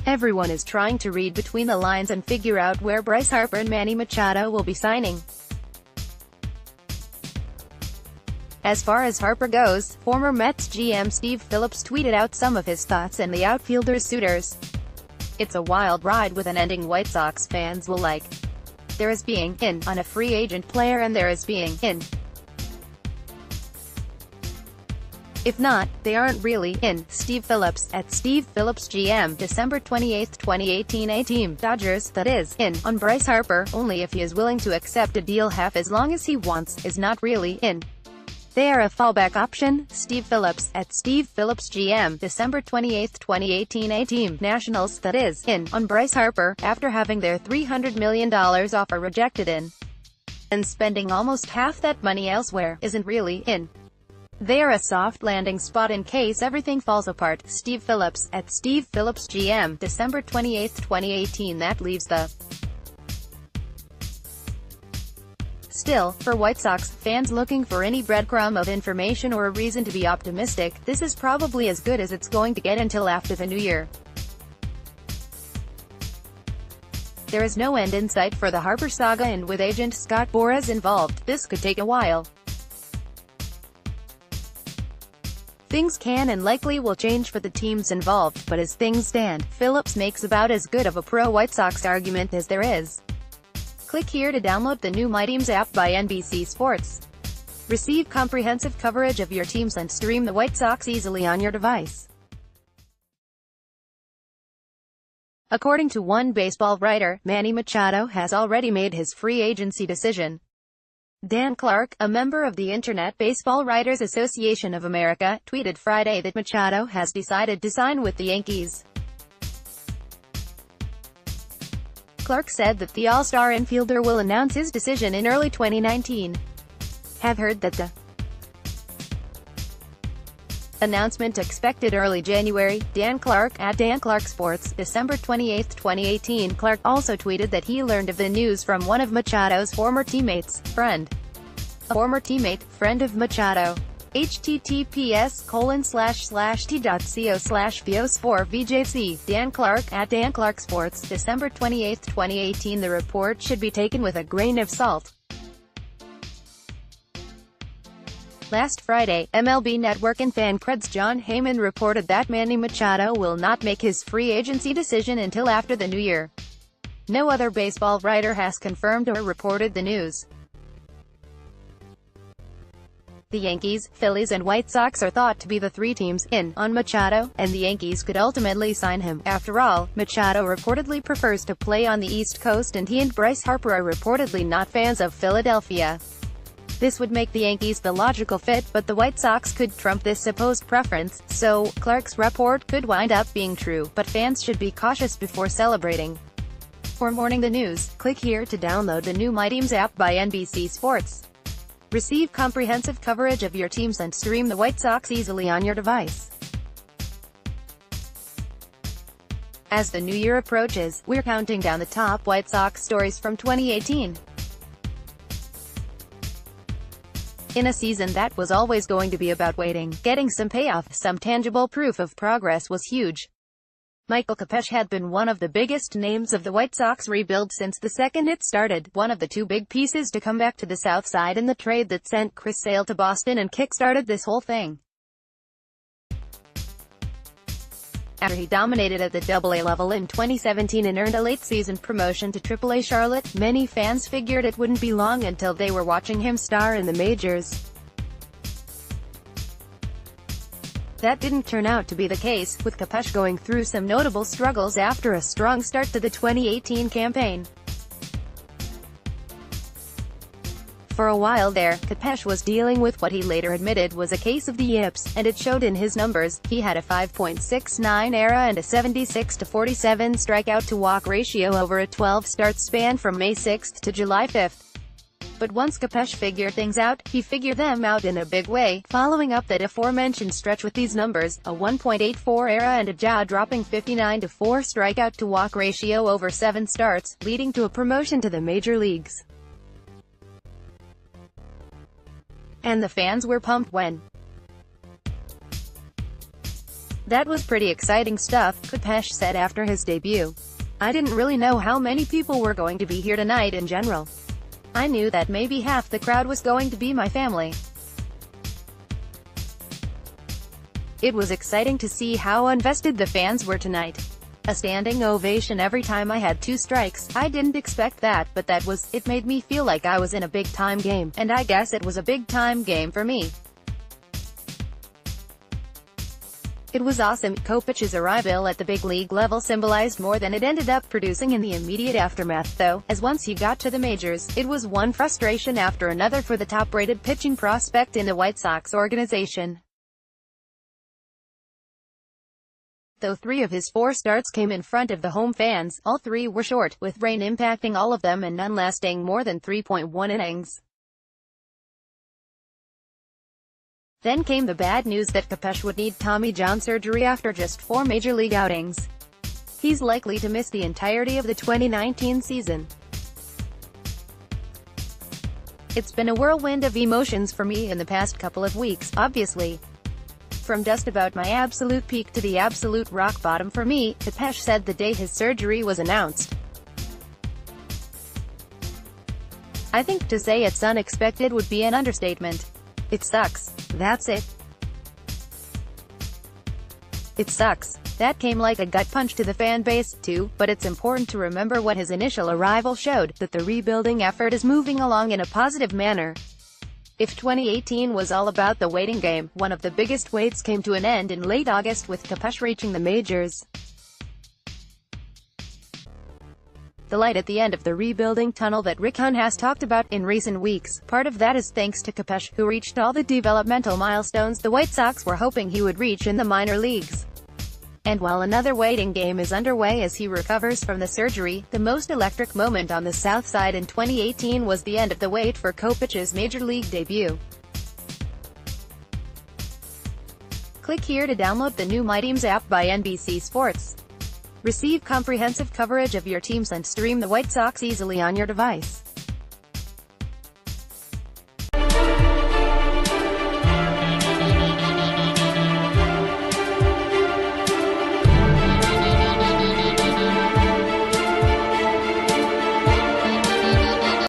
Everyone is trying to read between the lines and figure out where Bryce Harper and Manny Machado will be signing. As far as Harper goes, former Mets GM Steve Phillips tweeted out some of his thoughts and the outfielder's suitors. "It's a wild ride with an ending White Sox fans will like. There is being in on a free agent player and there is being in. If not, they aren't really in." Steve Phillips, at Steve Phillips GM, December 28, 2018. A team, Dodgers, that is in on Bryce Harper, only if he is willing to accept a deal half as long as he wants, is not really in. They are a fallback option. Steve Phillips, at Steve Phillips GM, December 28, 2018. A team, Nationals, that is in on Bryce Harper, after having their $300 million offer rejected and spending almost half that money elsewhere, isn't really in. They are a soft landing spot in case everything falls apart. Steve Phillips, at Steve Phillips GM, December 28, 2018. That leaves the Still, for White Sox fans looking for any breadcrumb of information or a reason to be optimistic, this is probably as good as it's going to get until after the new year. There is no end in sight for the Harper saga, and with agent Scott Boras involved, this could take a while. Things can and likely will change for the teams involved, but as things stand, Phillips makes about as good of a pro-White Sox argument as there is. Click here to download the new My Teams app by NBC Sports. Receive comprehensive coverage of your teams and stream the White Sox easily on your device. According to one baseball writer, Manny Machado has already made his free agency decision. Dan Clark, a member of the Internet Baseball Writers Association of America, tweeted Friday that Machado has decided to sign with the Yankees. Clark said that the All-Star infielder will announce his decision in early 2019. Have heard that the announcement expected early January. Dan Clark, at Dan Clark Sports, December 28, 2018. Clark also tweeted that he learned of the news from one of Machado's former teammates, friend. A former teammate, friend of Machado. https://t.co/bios4vjc. Dan Clark, at Dan Clark Sports, December 28, 2018. The report should be taken with a grain of salt. Last Friday, MLB Network and FanCred's John Heyman reported that Manny Machado will not make his free agency decision until after the new year. No other baseball writer has confirmed or reported the news. The Yankees, Phillies and White Sox are thought to be the three teams in on Machado, and the Yankees could ultimately sign him. After all, Machado reportedly prefers to play on the East Coast, and he and Bryce Harper are reportedly not fans of Philadelphia. This would make the Yankees the logical fit, but the White Sox could trump this supposed preference, so Clark's report could wind up being true, but fans should be cautious before celebrating. For morning the news, click here to download the new My Teams app by NBC Sports. Receive comprehensive coverage of your teams and stream the White Sox easily on your device. As the new year approaches, we're counting down the top White Sox stories from 2018. In a season that was always going to be about waiting, getting some payoff, some tangible proof of progress was huge. Michael Kopech had been one of the biggest names of the White Sox rebuild since the second it started, one of the two big pieces to come back to the South Side in the trade that sent Chris Sale to Boston and kick-started this whole thing. After he dominated at the Double-A level in 2017 and earned a late-season promotion to Triple-A Charlotte, many fans figured it wouldn't be long until they were watching him star in the majors. That didn't turn out to be the case, with Kopech going through some notable struggles after a strong start to the 2018 campaign. For a while there, Kopech was dealing with what he later admitted was a case of the yips, and it showed in his numbers. He had a 5.69 ERA and a 76-47 strikeout-to-walk ratio over a 12-start span from May 6 to July 5. But once Kopech figured things out, he figured them out in a big way, following up that aforementioned stretch with these numbers, a 1.84 ERA and a jaw-dropping 59-4 strikeout-to-walk ratio over 7 starts, leading to a promotion to the major leagues. And the fans were pumped when That was pretty exciting stuff, Capeš said after his debut. I didn't really know how many people were going to be here tonight in general. I knew that maybe half the crowd was going to be my family. It was exciting to see how invested the fans were tonight. A standing ovation every time I had 2 strikes. I didn't expect that, but it made me feel like I was in a big-time game, and I guess it was a big-time game for me. It was awesome. Kopech's arrival at the big league level symbolized more than it ended up producing in the immediate aftermath, though, as once he got to the majors, it was one frustration after another for the top-rated pitching prospect in the White Sox organization. Though 3 of his 4 starts came in front of the home fans, all 3 were short, with rain impacting all of them and none lasting more than 3.1 innings. Then came the bad news that Capeš would need Tommy John surgery after just 4 major league outings. He's likely to miss the entirety of the 2019 season. It's been a whirlwind of emotions for me in the past couple of weeks, obviously. From just about my absolute peak to the absolute rock bottom for me, Capeš said the day his surgery was announced. I think to say it's unexpected would be an understatement. It sucks. That's it. It sucks. That came like a gut punch to the fan base, too, but it's important to remember what his initial arrival showed, that the rebuilding effort is moving along in a positive manner. If 2018 was all about the waiting game, one of the biggest waits came to an end in late August with Capeš reaching the majors. The light at the end of the rebuilding tunnel that Rick Hahn has talked about in recent weeks. Part of that is thanks to Capeš, who reached all the developmental milestones the White Sox were hoping he would reach in the minor leagues. And while another waiting game is underway as he recovers from the surgery, the most electric moment on the South Side in 2018 was the end of the wait for Kopech's major league debut. Click here to download the new My Teams app by NBC Sports. Receive comprehensive coverage of your teams and stream the White Sox easily on your device.